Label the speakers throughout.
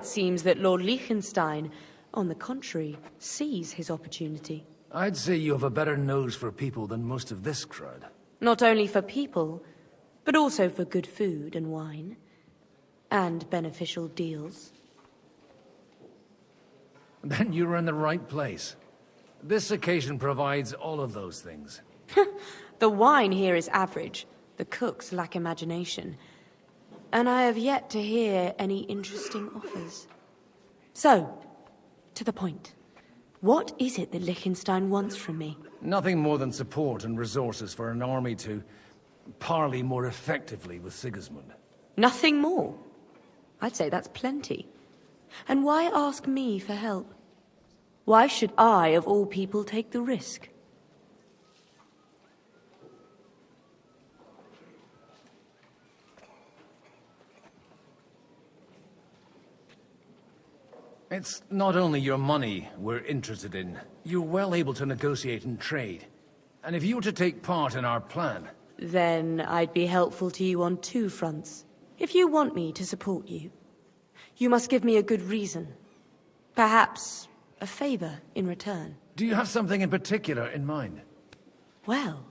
Speaker 1: It seems that Lord Liechtenstein, on the contrary, sees his opportunity.
Speaker 2: I'd say you have a better nose for people than most of this crowd.
Speaker 1: Not only for people, but also for good food and wine. And beneficial deals.
Speaker 2: Then you're in the right place. This occasion provides all of those things.
Speaker 1: The wine here is average. The cooks lack imagination. And I have yet to hear any interesting offers. So, to the point. What is it that Liechtenstein wants from me?
Speaker 2: Nothing more than support and resources for an army to parley more effectively with Sigismund.
Speaker 1: Nothing more? I'd say that's plenty. And why ask me for help? Why should I, of all people, take the risk?
Speaker 2: It's not only your money we're interested in. You're well able to negotiate and trade. And if you were to take part in our plan...
Speaker 1: Then I'd be helpful to you on two fronts. If you want me to support you, you must give me a good reason. Perhaps a favor in return.
Speaker 2: Do you have something in particular in mind?
Speaker 1: Well,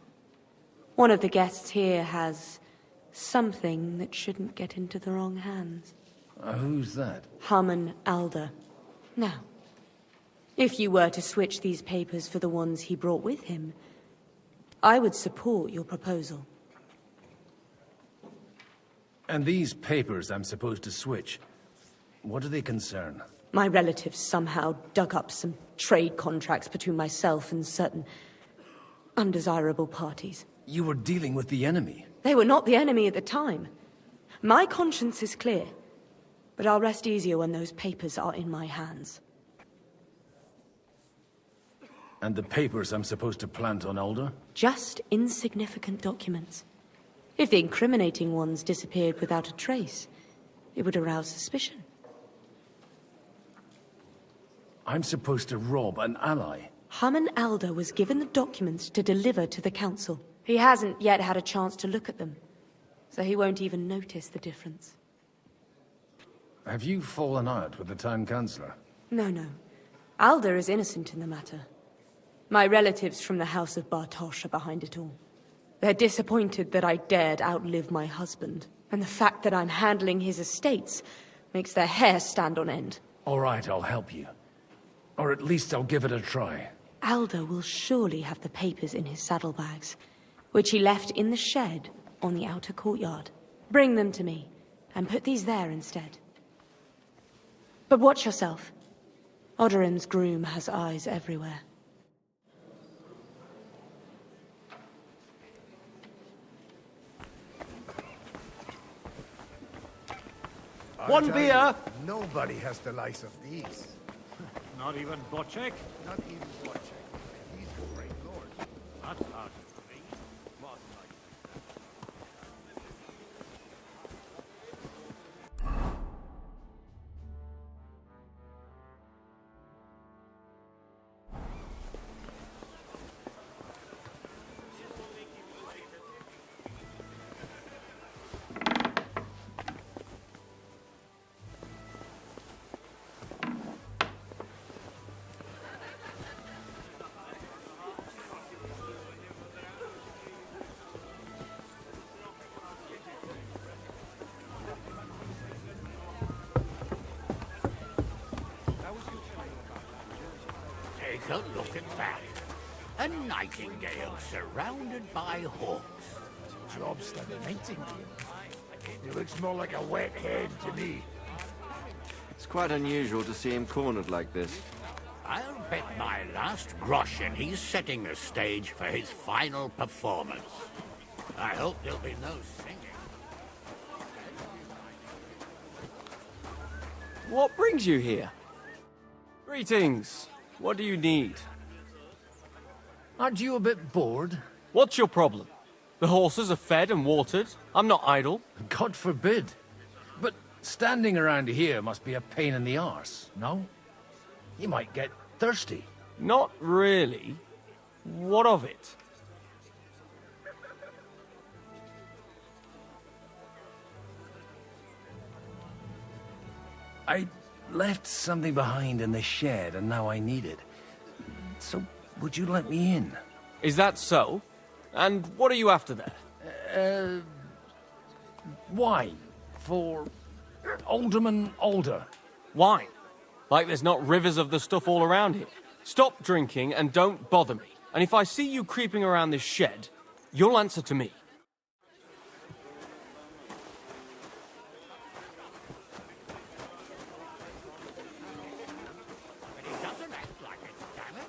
Speaker 1: one of the guests here has something that shouldn't get into the wrong hands.
Speaker 2: Who's that?
Speaker 1: Harman Alder. Now, if you were to switch these papers for the ones he brought with him, I would support your proposal.
Speaker 2: And these papers I'm supposed to switch, what do they concern?
Speaker 1: My relatives somehow dug up some trade contracts between myself and certain undesirable parties.
Speaker 2: You were dealing with the enemy.
Speaker 1: They were not the enemy at the time. My conscience is clear, but I'll rest easier when those papers are in my hands.
Speaker 2: And the papers I'm supposed to plant on Alder?
Speaker 1: Just insignificant documents. If the incriminating ones disappeared without a trace, it would arouse suspicion.
Speaker 2: I'm supposed to rob an ally.
Speaker 1: Harman Alder was given the documents to deliver to the council. He hasn't yet had a chance to look at them, so he won't even notice the difference.
Speaker 2: Have you fallen out with the town councillor?
Speaker 1: No. Alder is innocent in the matter. My relatives from the House of Bartosz are behind it all. They're disappointed that I dared outlive my husband, and the fact that I'm handling his estates makes their hair stand on end.
Speaker 2: All right, I'll help you. Or at least I'll give it a try.
Speaker 1: Alder will surely have the papers in his saddlebags, which he left in the shed on the outer courtyard. Bring them to me, and put these there instead. But watch yourself. Odorin's groom has eyes everywhere.
Speaker 3: One beer!
Speaker 4: Nobody has the likes of these.
Speaker 3: Not even Bocek?
Speaker 4: Not even Wojciech. He's a great lord.
Speaker 3: That's hard to believe. What, like...
Speaker 5: Take a look at that. A nightingale surrounded by hawks.
Speaker 4: Job's the nightingale. He looks more like a wet head to me.
Speaker 6: It's quite unusual to see him cornered like this.
Speaker 5: I'll bet my last groschen he's setting the stage for his final performance. I hope there'll be no singing.
Speaker 6: What brings you here? Greetings. What do you need?
Speaker 2: Aren't you a bit bored?
Speaker 6: What's your problem? The horses are fed and watered. I'm not idle.
Speaker 2: God forbid. But standing around here must be a pain in the arse, no? You might get thirsty.
Speaker 6: Not really. What of it?
Speaker 2: left something behind in the shed and now I need it. So, would you let me in?
Speaker 6: Is that so? And what are you after there?
Speaker 2: Wine. For Alderman Alder.
Speaker 6: Wine? Like there's not rivers of the stuff all around here. Stop drinking and don't bother me. And if I see you creeping around this shed, you'll answer to me.
Speaker 5: But he doesn't act like it, damn it.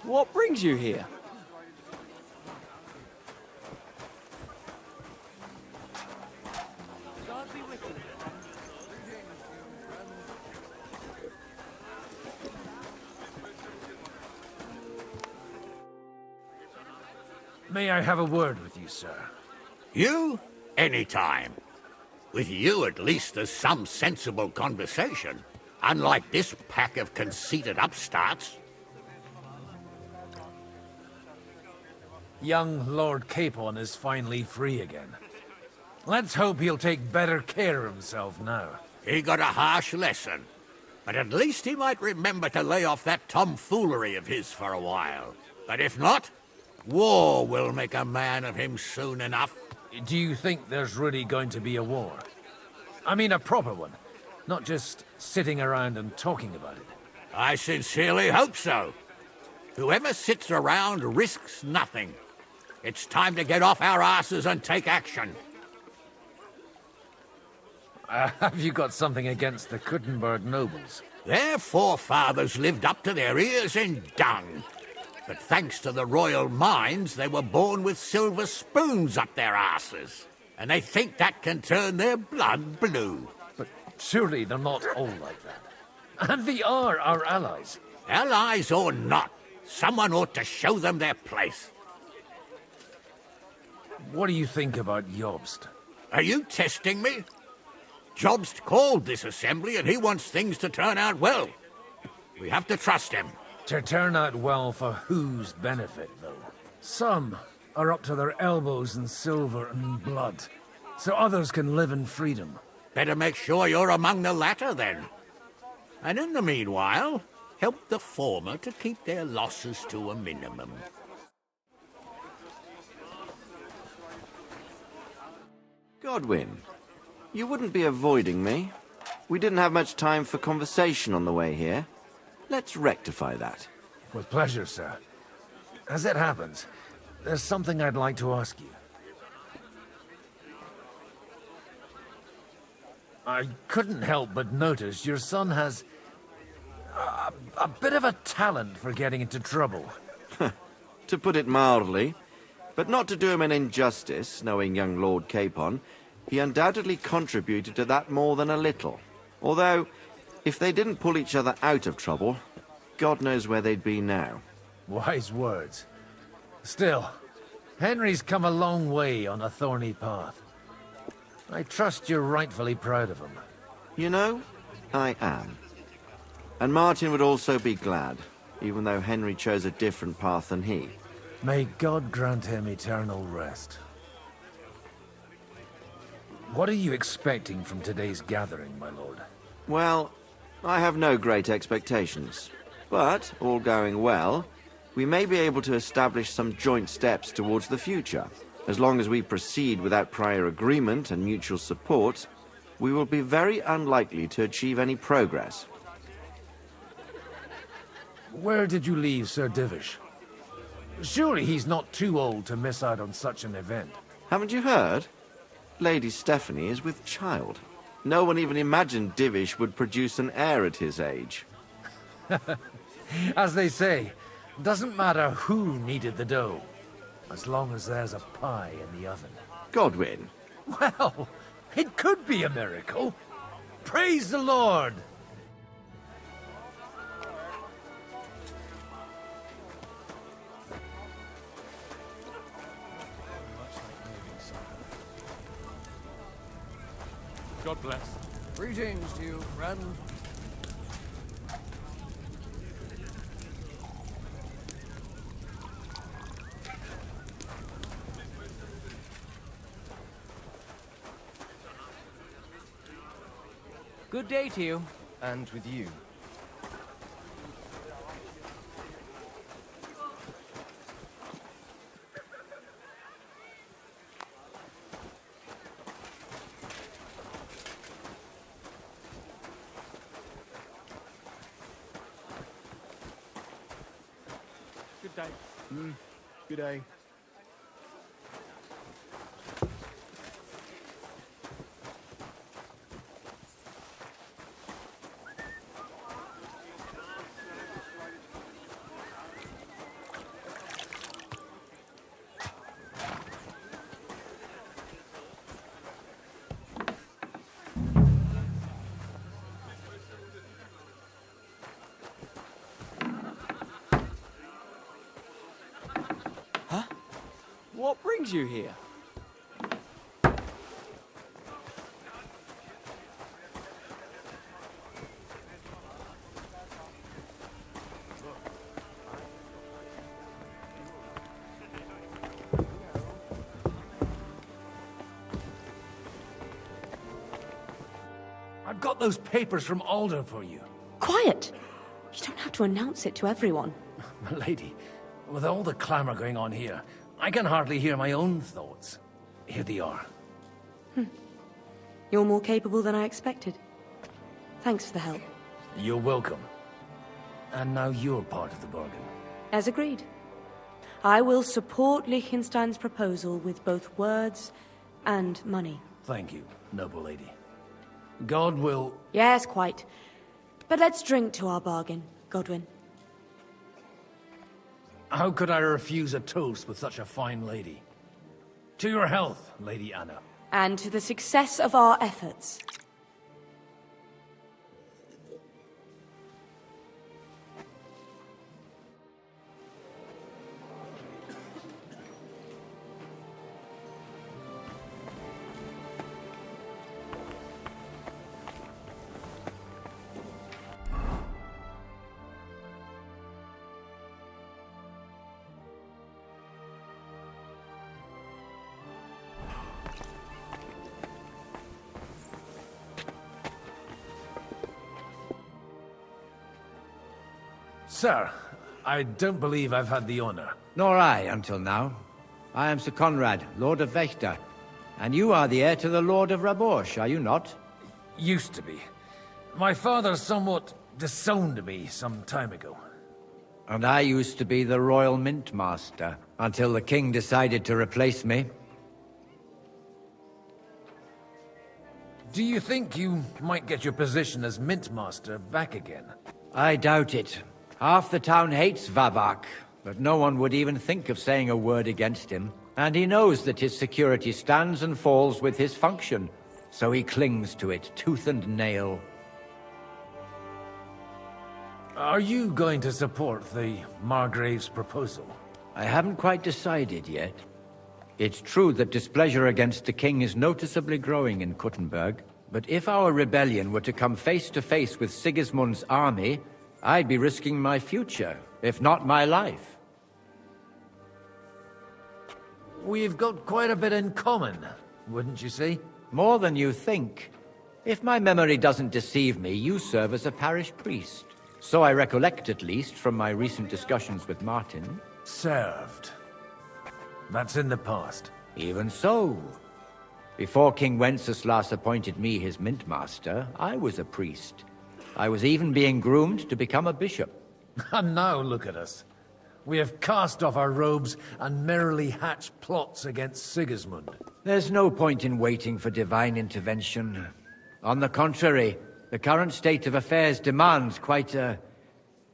Speaker 6: What brings you here?
Speaker 2: May I have a word with you, sir?
Speaker 5: You? Anytime. With you, at least, there's some sensible conversation. Unlike this pack of conceited upstarts.
Speaker 2: Young Lord Capon is finally free again. Let's hope he'll take better care of himself now.
Speaker 5: He got a harsh lesson. But at least he might remember to lay off that tomfoolery of his for a while. But if not, war will make a man of him soon enough.
Speaker 2: Do you think there's really going to be a war? I mean a proper one, not just sitting around and talking about it.
Speaker 5: I sincerely hope so. Whoever sits around risks nothing. It's time to get off our asses and take action.
Speaker 2: Have you got something against the Kuttenberg nobles?
Speaker 5: Their forefathers lived up to their ears in dung. But thanks to the royal mines, they were born with silver spoons up their asses. And they think that can turn their blood blue.
Speaker 2: But surely they're not all like that. And they are our allies.
Speaker 5: Allies or not, someone ought to show them their place.
Speaker 2: What do you think about Jobst?
Speaker 5: Are you testing me? Jobst called this assembly and he wants things to turn out well. We have to trust him.
Speaker 2: To turn out well for whose benefit, though? Some are up to their elbows in silver and blood, so others can live in freedom.
Speaker 5: Better make sure you're among the latter, then. And in the meanwhile, help the former to keep their losses to a minimum.
Speaker 7: Godwin, you wouldn't be avoiding me. We didn't have much time for conversation on the way here. Let's rectify that.
Speaker 2: With pleasure, sir. As it happens, there's something I'd like to ask you. I couldn't help but notice your son has a bit of a talent for getting into trouble.
Speaker 7: To put it mildly, but not to do him an injustice, knowing young Lord Capon, he undoubtedly contributed to that more than a little. Although, if they didn't pull each other out of trouble, God knows where they'd be now.
Speaker 2: Wise words. Still, Henry's come a long way on a thorny path. I trust you're rightfully proud of him.
Speaker 7: You know, I am. And Martin would also be glad, even though Henry chose a different path than he.
Speaker 2: May God grant him eternal rest. What are you expecting from today's gathering, my lord?
Speaker 7: Well, I have no great expectations. But, all going well, we may be able to establish some joint steps towards the future. As long as we proceed without prior agreement and mutual support, we will be very unlikely to achieve any progress.
Speaker 2: where did you leave Sir Divish? Surely he's not too old to miss out on such an event.
Speaker 7: Haven't you heard? Lady Stephanie is with child. No one even imagined Divish would produce an heir at his age.
Speaker 2: As they say, doesn't matter who kneaded the dough, as long as there's a pie in the oven.
Speaker 7: Godwin.
Speaker 2: Well, it could be a miracle. Praise the Lord!
Speaker 6: God bless.
Speaker 8: Greetings to you, friend. Good day to you. And with you.
Speaker 6: Good day.
Speaker 8: Good day.
Speaker 6: What brings you here?
Speaker 2: I've got those papers from Alden for you.
Speaker 1: Quiet! You don't have to announce it to everyone.
Speaker 2: Milady, with all the clamor going on here, I can hardly hear my own thoughts. Here they are.
Speaker 1: You're more capable than I expected. Thanks for the help.
Speaker 2: You're welcome. And now you're part of the bargain.
Speaker 1: As agreed. I will support Liechtenstein's proposal with both words and money.
Speaker 2: Thank you, noble lady. God will...
Speaker 1: Yes, quite. But let's drink to our bargain, Godwin.
Speaker 2: How could I refuse a toast with such a fine lady? To your health, Lady Anna.
Speaker 1: And to the success of our efforts.
Speaker 2: Sir, I don't believe I've had the honor.
Speaker 9: Nor I, until now. I am Sir Conrad, Lord of Wächter. And you are the heir to the Lord of Raborsch, are you not?
Speaker 2: Used to be. My father somewhat disowned me some time ago.
Speaker 9: And I used to be the Royal Mint Master, until the King decided to replace me.
Speaker 2: Do you think you might get your position as Mint Master back again?
Speaker 9: I doubt it. Half the town hates Vavak, but no one would even think of saying a word against him. And he knows that his security stands and falls with his function, so he clings to it tooth and nail.
Speaker 2: Are you going to support the Margrave's proposal?
Speaker 9: I haven't quite decided yet. It's true that displeasure against the king is noticeably growing in Kuttenberg, but if our rebellion were to come face to face with Sigismund's army, I'd be risking my future, if not my life.
Speaker 2: We've got quite a bit in common, wouldn't you say?
Speaker 9: More than you think. If my memory doesn't deceive me, you serve as a parish priest. So I recollect, at least, from my recent discussions with Martin.
Speaker 2: Served. That's in the past.
Speaker 9: Even so. Before King Wenceslas appointed me his mint master, I was a priest. I was even being groomed to become a bishop.
Speaker 2: And now look at us. We have cast off our robes and merrily hatched plots against Sigismund.
Speaker 9: There's no point in waiting for divine intervention. On the contrary, the current state of affairs demands quite a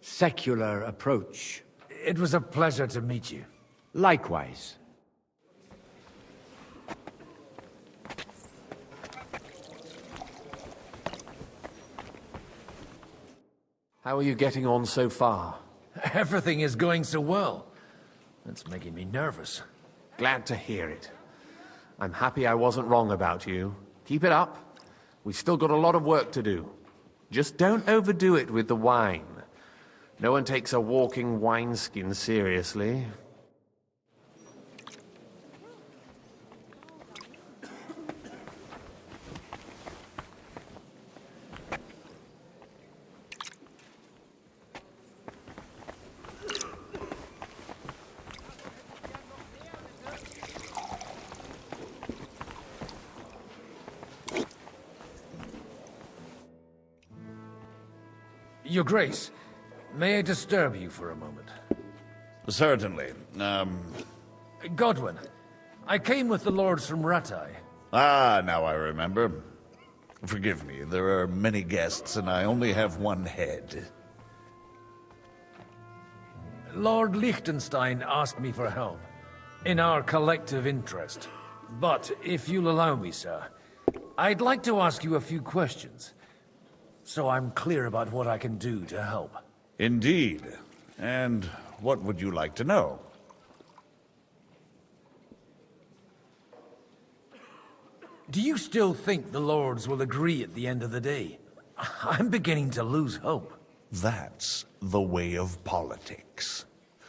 Speaker 9: secular approach.
Speaker 2: It was a pleasure to meet you.
Speaker 9: Likewise.
Speaker 6: How are you getting on so far?
Speaker 2: Everything is going so well. It's making me nervous.
Speaker 6: Glad to hear it. I'm happy I wasn't wrong about you. Keep it up. We've still got a lot of work to do. Just don't overdo it with the wine. No one takes a walking wineskin seriously.
Speaker 2: Your Grace, may I disturb you for a moment?
Speaker 4: Certainly.
Speaker 2: Godwin, I came with the lords from Rattay.
Speaker 4: Now I remember. Forgive me, there are many guests and I only have one head.
Speaker 2: Lord Liechtenstein asked me for help, in our collective interest. But if you'll allow me, sir, I'd like to ask you a few questions, so I'm clear about what I can do to help.
Speaker 4: Indeed. And what would you like to know?
Speaker 2: Do you still think the lords will agree at the end of the day? I'm beginning to lose hope.
Speaker 4: That's the way of politics.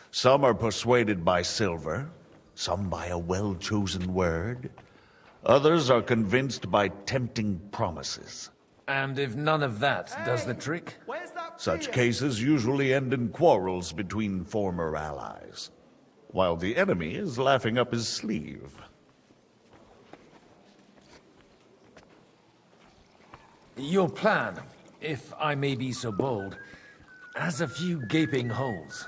Speaker 4: Some are persuaded by silver, some by a well-chosen word. Others are convinced by tempting promises.
Speaker 2: And if none of that does the trick?
Speaker 4: Such cases usually end in quarrels between former allies, while the enemy is laughing up his sleeve.
Speaker 2: Your plan, if I may be so bold, has a few gaping holes.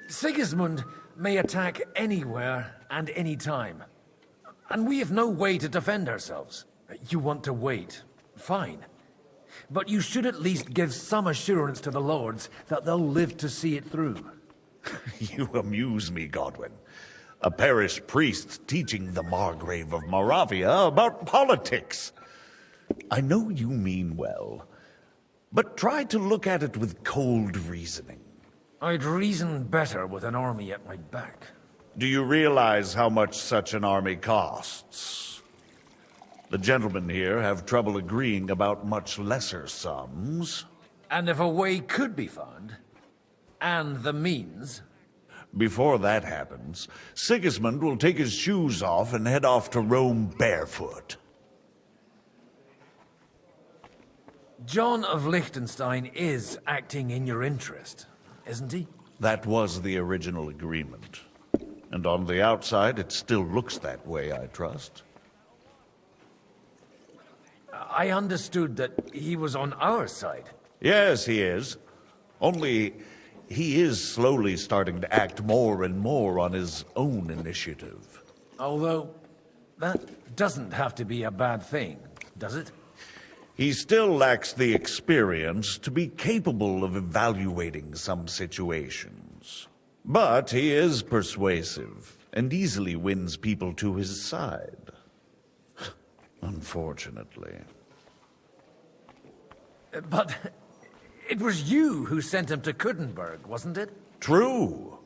Speaker 2: Sigismund may attack anywhere and any time, and we have no way to defend ourselves. You want to wait, fine. But you should at least give some assurance to the lords that they'll live to see it through.
Speaker 4: You amuse me, Godwin. A parish priest teaching the Margrave of Moravia about politics. I know you mean well, but try to look at it with cold reasoning.
Speaker 2: I'd reason better with an army at my back.
Speaker 4: Do you realize how much such an army costs? The gentlemen here have trouble agreeing about much lesser sums.
Speaker 2: And if a way could be found, and the means...
Speaker 4: Before that happens, Sigismund will take his shoes off and head off to Rome barefoot.
Speaker 2: John of Liechtenstein is acting in your interest, isn't he?
Speaker 4: That was the original agreement. And on the outside, it still looks that way, I trust.
Speaker 2: I understood that he was on our side.
Speaker 4: Yes, he is. Only, he is slowly starting to act more and more on his own initiative.
Speaker 2: Although, that doesn't have to be a bad thing, does it?
Speaker 4: He still lacks the experience to be capable of evaluating some situations. But he is persuasive, and easily wins people to his side. Unfortunately.
Speaker 2: But it was you who sent him to Kuttenberg, wasn't it?
Speaker 4: True.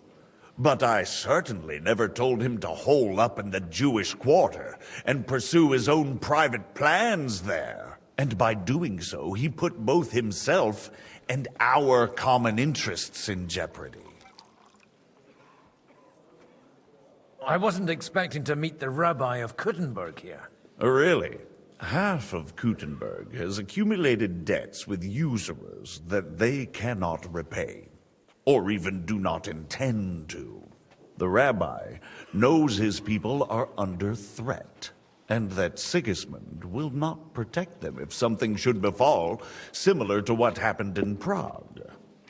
Speaker 4: But I certainly never told him to hole up in the Jewish quarter and pursue his own private plans there. And by doing so, he put both himself and our common interests in jeopardy.
Speaker 2: I wasn't expecting to meet the rabbi of Kuttenberg here.
Speaker 4: Really? Half of Kuttenberg has accumulated debts with usurers that they cannot repay, or even do not intend to. The rabbi knows his people are under threat, and that Sigismund will not protect them if something should befall, similar to what happened in Prague.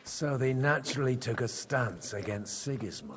Speaker 2: So they naturally took a stance against Sigismund.